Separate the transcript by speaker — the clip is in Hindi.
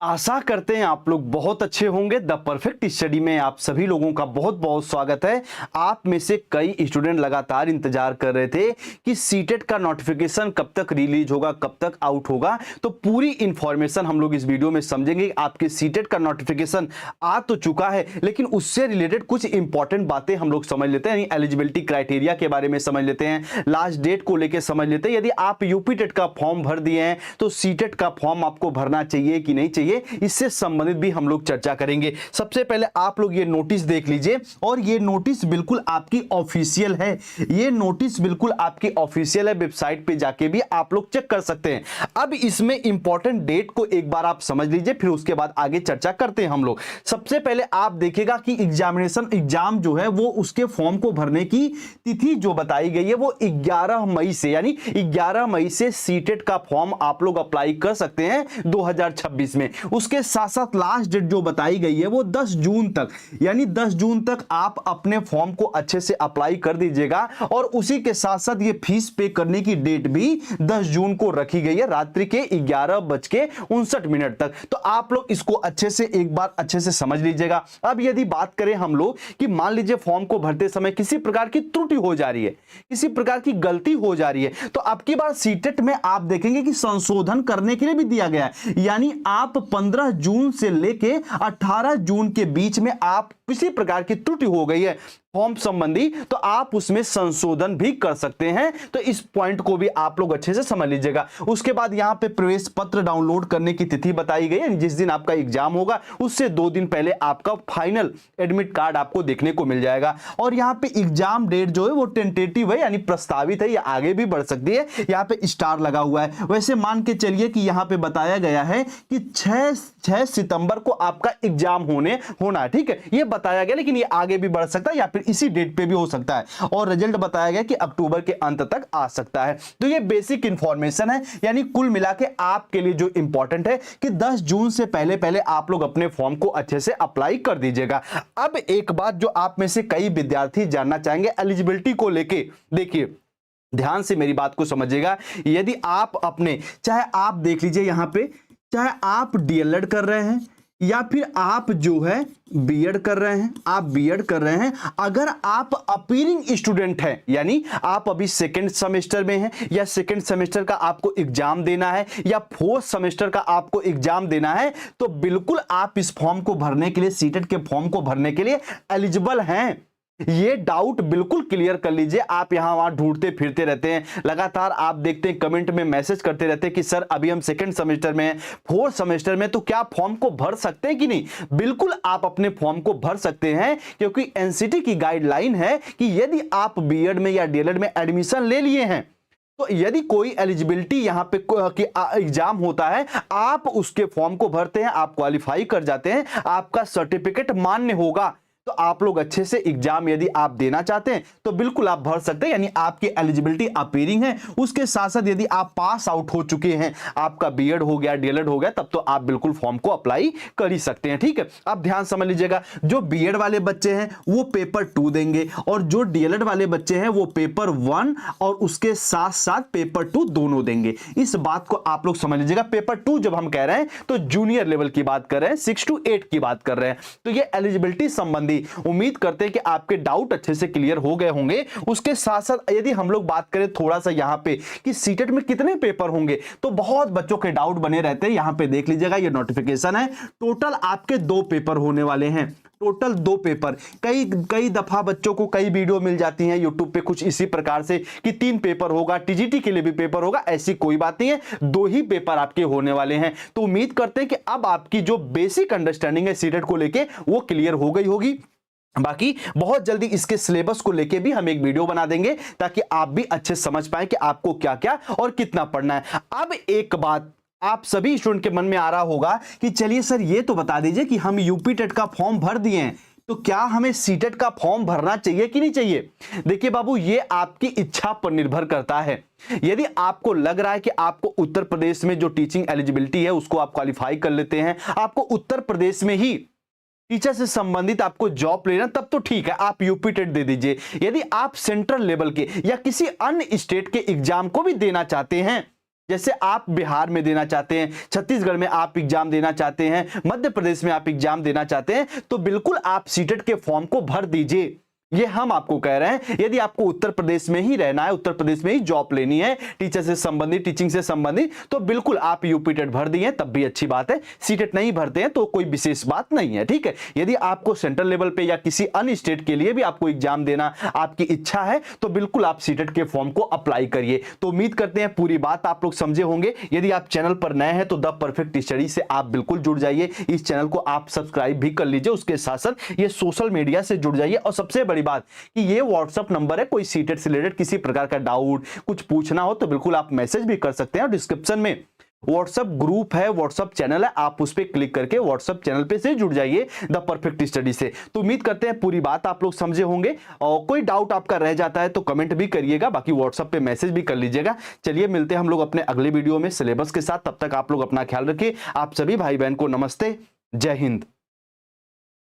Speaker 1: आशा करते हैं आप लोग बहुत अच्छे होंगे। द परफेक्ट स्टडी में आप सभी लोगों का बहुत बहुत स्वागत है। आप में से कई स्टूडेंट लगातार इंतजार कर रहे थे कि सीटेट का नोटिफिकेशन कब तक रिलीज होगा, कब तक आउट होगा। तो पूरी इंफॉर्मेशन हम लोग इस वीडियो में समझेंगे। आपके सीटेट का नोटिफिकेशन आ तो चुका है, लेकिन उससे रिलेटेड कुछ इंपॉर्टेंट बातें हम लोग समझ लेते हैं। एलिजिबिलिटी क्राइटेरिया के बारे में समझ लेते हैं, लास्ट डेट को लेकर समझ लेते हैं। यदि आप यूपी टेट का फॉर्म भर दिए हैं तो सीटेट का फॉर्म आपको भरना चाहिए कि नहीं चाहिए, इससे संबंधित भी हम लोग चर्चा करेंगे। सबसे पहले आप लोग ये नोटिस देख लीजिए, और ये नोटिस बिल्कुल आपकी ऑफिशियल है। ये नोटिस बिल्कुल आपकी ऑफिशियल है, वेबसाइट पे जाके भी आप लोग चेक कर सकते हैं। अब इसमें इंपॉर्टेंट डेट को एक बार आप समझ लीजिए, फिर उसके बाद आगे चर्चा करते हैं हम लोग। सबसे पहले आप देखिएगा कि एग्जाम जो है वो उसके फॉर्म को भरने की तिथि जो बताई गई है वो 11 मई से, यानी 11 मई से सीटेट का फॉर्म आप लोग अप्लाई कर सकते हैं 2026 में। उसके साथ साथ लास्ट डेट जो बताई गई है वो 10 जून तक, यानी 10 जून तक आप अपने फॉर्म को अच्छे से अप्लाई कर दीजिएगा। और उसी के साथ साथ ये फीस पे करने की डेट भी 10 जून को रखी गई है, रात्रि के 11:59 तक। तो आप लोग इसको अच्छे से एक बार अच्छे से समझ लीजिएगा। अब यदि बात करें हम लोग कि मान लीजिए फॉर्म को भरते समय किसी प्रकार की त्रुटि हो जा रही है, किसी प्रकार की गलती हो जा रही है, तो अब की बार सीटेट में आप देखेंगे कि संशोधन करने के लिए भी दिया गया है। यानी आप 15 जून से लेके 18 जून के बीच में आप किसी प्रकार की त्रुटि हो गई है फॉर्म संबंधी, तो आप उसमें संशोधन भी कर सकते हैं। तो इस पॉइंट को भी आप लोग अच्छे से समझ लीजिएगा। उसके बाद यहां पे प्रवेश पत्र डाउनलोड करने की तिथि बताई गई है। जिस दिन आपका एग्जाम होगा उससे 2 दिन पहले आपका फाइनल एडमिट कार्ड आपको देखने को मिल जाएगा। और यहां पे एग्जाम डेट जो है वो टेंटेटिव है, यानी प्रस्तावित है, या आगे भी बढ़ सकती है। यहां पे स्टार लगा हुआ है। वैसे मान के चलिए कि यहां पे बताया गया है कि 6 सितंबर को आपका एग्जाम होना है, ठीक है, ये बताया गया, लेकिन ये आगे भी बढ़ सकता है या फिर इसी डेट पे भी हो सकता है। और रिजल्ट बताया गया कि अक्टूबर के अंत तक आ सकता है। तो ये बेसिक इंफॉर्मेशन है, यानी कुल मिला के आपके लिए जो इंपॉर्टेंट है कि 10 जून से पहले पहले आप लोग अपने फॉर्म को अच्छे से अप्लाई कर दीजिएगा। अब एक बात जो आप में से कई विद्यार्थी जानना चाहेंगे एलिजिबिलिटी को लेके, देखिए ध्यान से मेरी बात को समझिएगा। यदि आप अपने, चाहे आप देख लीजिए यहां पे, चाहे आप डीएलएड कर रहे हैं या फिर आप जो है बीएड कर रहे हैं, आप बीएड कर रहे हैं, अगर आप अपीयरिंग स्टूडेंट हैं, यानी आप अभी सेकंड सेमेस्टर में हैं या सेकंड सेमेस्टर का आपको एग्जाम देना है या फोर्थ सेमेस्टर का आपको एग्जाम देना है, तो बिल्कुल आप इस फॉर्म को भरने के लिए, सीटेट के फॉर्म को भरने के लिए एलिजिबल हैं। ये डाउट बिल्कुल क्लियर कर लीजिए। आप यहां वहां ढूंढते फिरते रहते हैं, लगातार आप देखते हैं कमेंट में मैसेज करते रहते हैं कि सर अभी हम सेकंड सेमेस्टर में हैं, फोर्थ सेमेस्टर में, तो क्या फॉर्म को भर सकते हैं कि नहीं। बिल्कुल आप अपने फॉर्म को भर सकते हैं, क्योंकि एनसीटी की गाइडलाइन है कि यदि आप बीएड में या डीएलएड में एडमिशन ले लिए हैं, तो यदि कोई एलिजिबिलिटी यहां पे एग्जाम होता है, आप उसके फॉर्म को भरते हैं, आप क्वालिफाई कर जाते हैं, आपका सर्टिफिकेट मान्य होगा, तो आप लोग अच्छे से एग्जाम यदि आप देना चाहते हैं तो बिल्कुल आप भर सकते हैं, यानी आपकी एलिजिबिलिटी अपीयरिंग है। उसके साथ साथ यदि आप पास आउट हो चुके हैं, आपका बीएड हो गया, डीएलएड हो गया, तब तो आप बिल्कुल फॉर्म को अप्लाई कर ही सकते हैं, ठीक है। अब ध्यान समझ लीजिएगा, जो बीएड वाले बच्चे हैं वो पेपर 2 देंगे, और जो डीएलएड वाले बच्चे हैं वो पेपर 1 और उसके साथ साथ पेपर 2 दोनों देंगे। इस बात को आप लोग समझ लीजिएगा। पेपर 2 जब हम कह रहे हैं तो जूनियर लेवल की बात कर रहे हैं, 6 to 8 की बात कर रहे हैं। तो ये एलिजिबिलिटी संबंधी उम्मीद करते हैं कि आपके डाउट अच्छे से क्लियर हो गए होंगे। उसके साथ साथ यदि हम लोग बात करें थोड़ा सा यहां पे कि सीटेट में कितने पेपर होंगे, तो बहुत बच्चों के डाउट बने रहते हैं। यहां पे देख लीजिएगा, ये नोटिफिकेशन है, टोटल आपके 2 पेपर होने वाले हैं, टोटल 2 पेपर। कई दफा बच्चों को कई वीडियो मिल जाती हैं यूट्यूब पे कुछ इसी प्रकार से कि 3 पेपर होगा, टीजीटी के लिए भी पेपर होगा। ऐसी कोई बात नहीं है, 2 ही पेपर आपके होने वाले हैं। तो उम्मीद करते हैं कि अब आपकी जो बेसिक अंडरस्टैंडिंग है सीटेट को लेके वो क्लियर हो गई होगी। बाकी बहुत जल्दी इसके सिलेबस को लेके भी हम एक वीडियो बना देंगे, ताकि आप भी अच्छे समझ पाए कि आपको क्या क्या और कितना पढ़ना है। अब एक बात आप सभी स्टूडेंट के मन में आ रहा होगा कि चलिए सर ये तो बता दीजिए कि हम यूपी टेट का फॉर्म भर दिए हैं, तो क्या हमें सीटेट का फॉर्म भरना चाहिए कि नहीं चाहिए। देखिए बाबू, ये आपकी इच्छा पर निर्भर करता है। यदि आपको लग रहा है कि आपको उत्तर प्रदेश में जो टीचिंग एलिजिबिलिटी है उसको आप क्वालिफाई कर लेते हैं, आपको उत्तर प्रदेश में ही टीचर से संबंधित आपको जॉब लेना, तब तो ठीक है, आप यूपी टेट दे दीजिए। यदि आप सेंट्रल लेवल के या किसी अन्य स्टेट के एग्जाम को भी देना चाहते हैं जैसे आप बिहार में देना चाहते हैं, छत्तीसगढ़ में आप एग्जाम देना चाहते हैं, मध्य प्रदेश में आप एग्जाम देना चाहते हैं, तो बिल्कुल आप सीटेट के फॉर्म को भर दीजिए। ये हम आपको कह रहे हैं। यदि आपको उत्तर प्रदेश में ही रहना है, उत्तर प्रदेश में ही जॉब लेनी है, टीचर से संबंधित, टीचिंग से संबंधित, तो बिल्कुल आप यूपी टेट भर दिए तब भी अच्छी बात है। सीटेट नहीं भरते हैं तो कोई विशेष बात नहीं है, ठीक है। यदि आपको सेंट्रल लेवल पे या किसी अन्य स्टेट के लिए भी आपको एग्जाम देना आपकी इच्छा है तो बिल्कुल आप सीटेट के फॉर्म को अप्लाई करिए। तो उम्मीद करते हैं पूरी बात आप लोग समझे होंगे। यदि आप चैनल पर नए हैं तो द परफेक्ट स्टडी से आप बिल्कुल जुड़ जाइए। इस चैनल को आप सब्सक्राइब भी कर लीजिए, उसके साथ साथ ये सोशल मीडिया से जुड़ जाइए। और सबसे बड़ी बात कि ये व्हाट्सएप नंबर है, कोई सीटेट से रिलेटेड किसी प्रकार का डाउट कुछ पूछना हो तो बिल्कुल आप मैसेज भी कर सकते हैं। और डिस्क्रिप्शन में व्हाट्सएप ग्रुप है, व्हाट्सएप चैनल है, आप उस पर क्लिक करके व्हाट्सएप चैनल पे से जुड़ जाइए द परफेक्ट स्टडी से। तो उम्मीद करते हैं पूरी बात आप लोग समझे होंगे। और कोई डाउट आपका रह जाता है तो कमेंट भी करिएगा, बाकी व्हाट्सएप पे मैसेज भी कर लीजिएगा। चलिए मिलते हैं हम लोग अपने अगले वीडियो में सिलेबस के साथ। तब तक आप लोग अपना ख्याल रखिए। आप सभी भाई बहन को नमस्ते, जय हिंद।